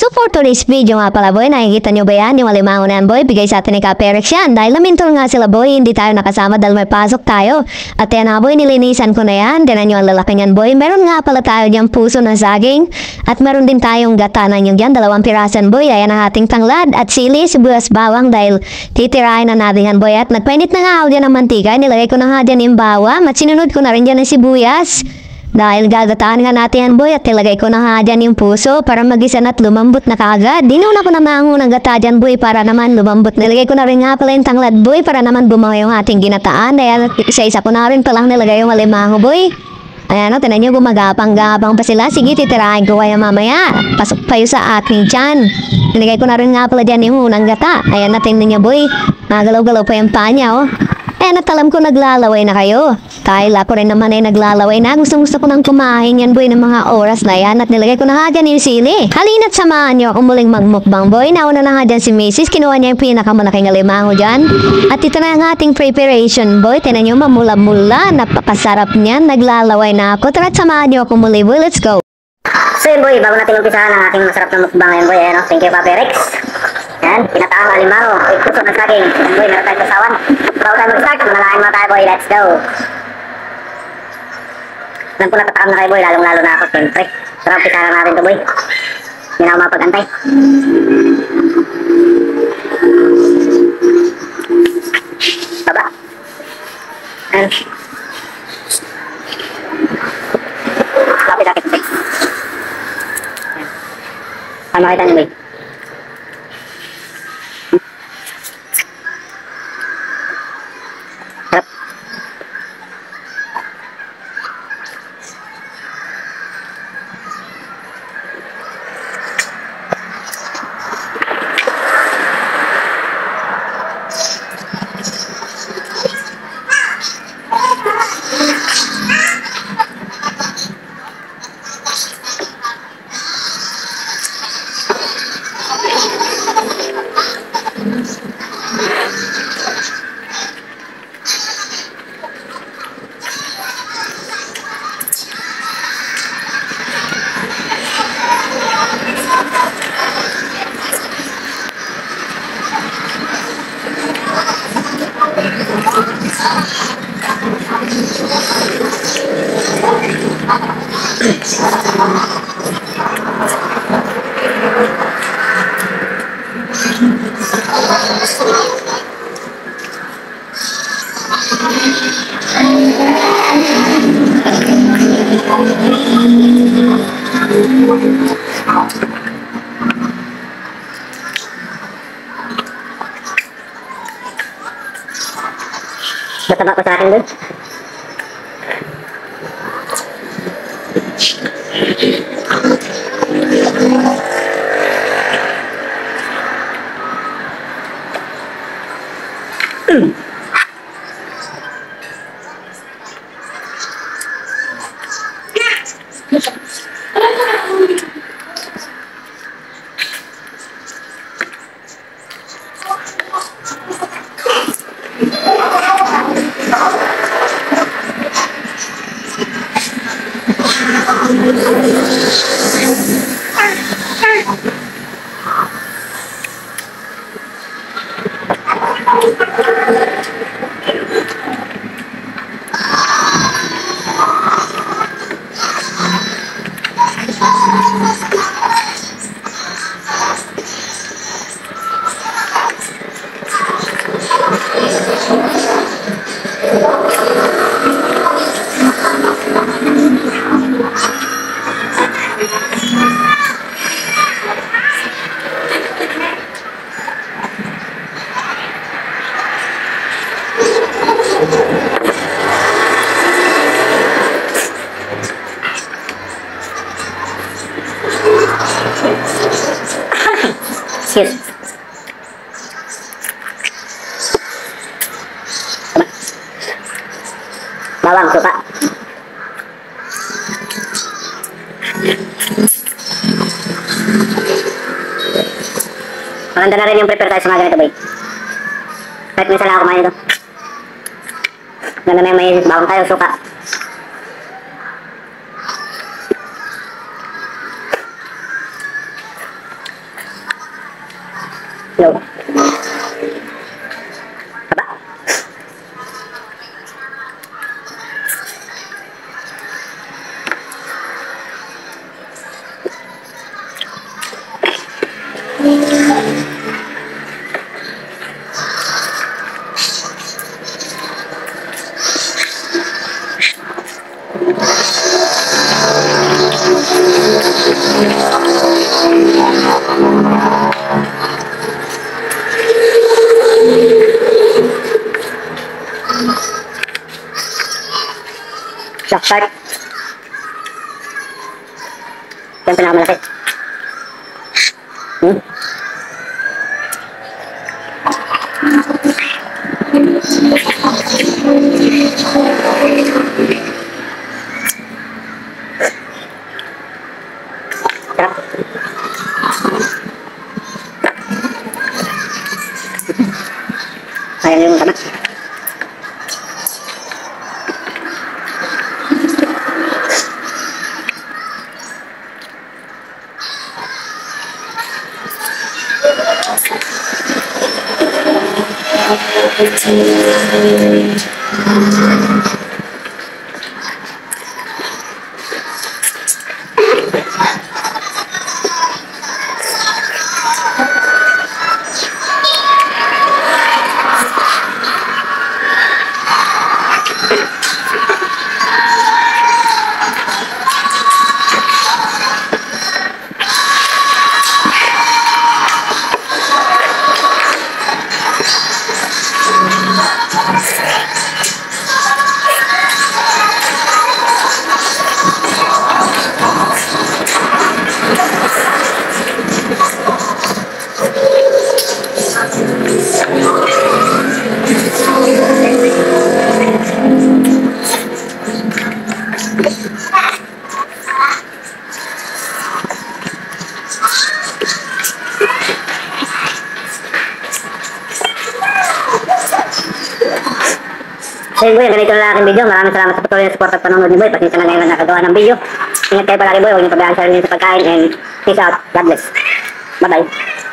So for today's video nga pala boy, nakikita nyo ba yan? Yung alimango na yan boy, bigay sa atin ni Kaperex yan. Dahil namintol nga sila boy, hindi tayo nakasama dahil may pasok tayo. At yan nga boy, nilinisan ko na yan. Tinan nyo ang lalaki niyan boy. Meron nga pala tayo diyang puso ng saging. At meron din tayong gata na nyo dyan, 2 pirasan boy. Ayan ang ating tanglad at sili, sibuyas, bawang dahil titirahin na natin yan boy. At nagpainit na nga ako dyan ng mantika. Nilagay ko na nga dyan yung bawang at sinunod ko na rin dyan ng sibuyas. Dahil gagataan nga natin yan boy at ilagay ko na nga dyan yung puso para magisa at lumambot na kaagad. Dinuna ko na mango ng gata dyan boy para naman lumambot. Nilagay ko na rin nga pala yung tanglad boy para naman bumawa yung ating ginataan. Ayan, isa-isa ko na rin palang nilagay yung alimango boy. Ayan o, tinan nyo gumagapang-gapang pa sila. Sige, titirahin ko kayo mamaya. Pasok kayo sa aking tiyan. Nilagay ko na rin nga pala dyan yung unang gata. Ayan, natin ninyo boy. Nagalaw-galaw pa yung panya o. Ayan, at alam ko naglalaway na kayo. Dahil ako rin naman ay naglalaway na. Gusto ko nang kumain yan boy ng mga oras na yan. At nilagay ko na nga dyan yung sili. Halina't samahan nyo akong muling magmukbang boy. Nauna na nga dyan si Mrs. Kinuha niya yung pinakamalaking alimango dyan. At ito na ang ating preparation boy. Tinan nyo mamula-mula. Napakasarap niyan. Naglalaway na ako. Tara't samahan nyo akong muli boy. Let's go. So yun boy, bago natin umpisahan ang aking masarap na mukbang ngayon boy. Ayan, thank you Kaperex. Yan, pinataang alimango. May puso ng saging. Ayan boy, meron tayong kasawan. Bago tayo mag-start, manalain mo tayo boy. Let's go. Alam ko natatakam na kayo boy, lalong-lalo na ako siyempre. Tara, umpisahan natin ito boy. Hindi na ako mapag-antay. Baba. Ayan. Lapit-lapit boy. Tama kita niyo boy. Harap. Mataba ko sa akin doon. Excuse. Bawang, suka. Maganda na rin yung prepare tayo sa mga ganito, boy. Kahit minsan lang ako kumain ito. Ganda na yung may bawang tayo, suka. Yo. Aba. Shock start. Yan pinakamalaki. Sarap. Sayang yung tama. So yun boy, ganito na aking video. Maraming salamat sa patuloy na support at panonood ni boy. Pasensya na ngayon na nakagawa ng video. Ingat kayo palagi boy, huwag niyo pabayaan sa rin sa pagkain and peace out. God bless. Bye bye.